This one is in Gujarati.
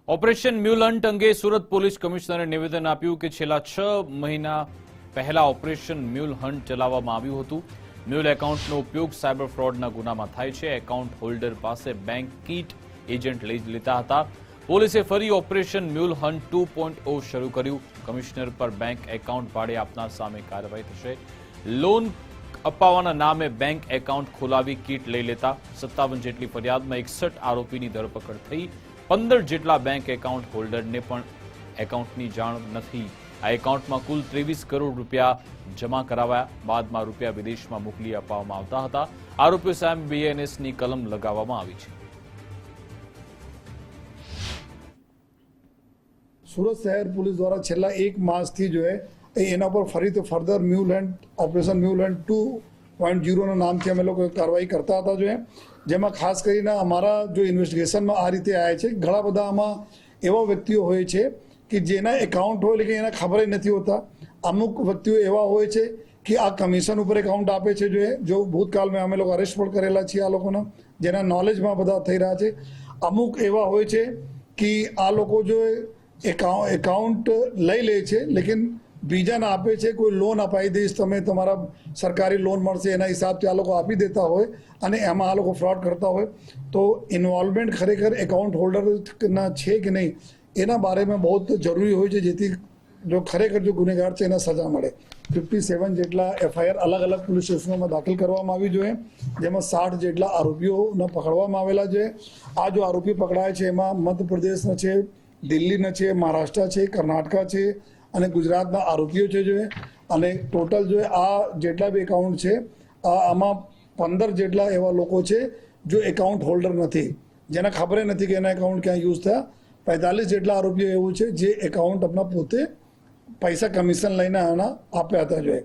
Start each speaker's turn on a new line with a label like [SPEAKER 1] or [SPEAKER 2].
[SPEAKER 1] ઓપરેશન મ્યુલ હન્ટ અંગે સુરત પોલીસ કમિશનરે નિવેદન આપ્યું કે છેલ્લા 6 મહિના પહેલા ઓપરેશન મ્યુલ હન્ટ ચલાવવામાં આવ્યું હતું. મ્યુલ એકાઉન્ટનો ઉપયોગ સાયબર ફ્રોડના ગુનામાં થાય છે. એકાઉન્ટ હોલ્ડર પાસે બેંક કીટ એજન્ટ લઈ લેતા હતા. પોલીસે ફરી ઓપરેશન મ્યુલ હન્ટ 2.0 શરૂ કર્યું. કમિશનર પર બેંક એકાઉન્ટ ભાડે આપનાર સામે કાર્યવાહી થશે. લોન અપાવવાના નામે બેંક એકાઉન્ટ ખોલાવી કીટ લઈ લેતા 57 જેટલી ફરિયાદમાં 61 આરોપીની ધરપકડ થઈ. 15 જેટલા બેંક એકાઉન્ટ હોલ્ડરને પણ એકાઉન્ટની જાણ નથી. આ એકાઉન્ટમાં કુલ 23 કરોડ રૂપિયા જમા કરાવ્યા બાદમાં રૂપિયા વિદેશમાં મોકલી આપવામાં આવતા હતા. આરોપીઓ સામે બીએનએસની કલમ લગાવવામાં આવી છે.
[SPEAKER 2] સુરત શહેર પોલીસ દ્વારા છેલ્લા 1 માસથી જો એના પર ફરીથી further mule hunt operation mule hunt 2.0 ના નામથી અમે લોકો કાર્યવાહી કરતા હતા. જેમાં ખાસ કરીને અમારા જો ઇન્વેસ્ટિગેશનમાં આ રીતે આવ્યા છે. ઘણા બધા આમાં એવા વ્યક્તિઓ હોય છે કે જેના એકાઉન્ટ હોય લેકિન એને ખબર નથી હોતા. અમુક વ્યક્તિઓ એવા હોય છે કે આ કમિશન ઉપર એકાઉન્ટ આપે છે. જો ભૂતકાળમાં અમે લોકો અરેસ્ટ પણ કરેલા છીએ આ લોકોના, જેના નોલેજમાં બધા થઈ રહ્યા છે. અમુક એવા હોય છે કે આ લોકો જો એકાઉન્ટ લઈ લે છે લેકિન બીજાને આપે છે. કોઈ લોન અપાઈ દઈશ તમે, તમારા સરકારી લોન મળશે એના હિસાબથી આ લોકો આપી દેતા હોય અને એમાં આ લોકો ફ્રોડ કરતા હોય. તો ઇન્વોલ્વમેન્ટ ખરેખર એકાઉન્ટ હોલ્ડરના છે કે નહીં એના બારેમાં બહુ જરૂરી હોય છે, જેથી જો ખરેખર જો ગુનેગાર છે એને સજા મળે. 57 જેટલા એફઆઈઆર અલગ અલગ પોલીસ સ્ટેશનોમાં દાખલ કરવામાં આવી જોઈએ, જેમાં 60 જેટલા આરોપીઓને પકડવામાં આવેલા છે. આ જો આરોપી પકડાય છે એમાં મધ્યપ્રદેશના છે, દિલ્હીના છે, મહારાષ્ટ્ર છે, કર્ણાટકા છે અને ગુજરાતના આરોપીઓ છે. અને ટોટલ આ જેટલા બી એકાઉન્ટ છે આમાં 15 જેટલા એવા લોકો છે જો એકાઉન્ટ હોલ્ડર નથી, જેને ખબર નથી કે એના એકાઉન્ટ ક્યાં યુઝ થયા. 45 જેટલા આરોપીઓ એવું છે જે એકાઉન્ટ આપણા પોતે પૈસા કમિશન લઈને આના આપ્યા હતા.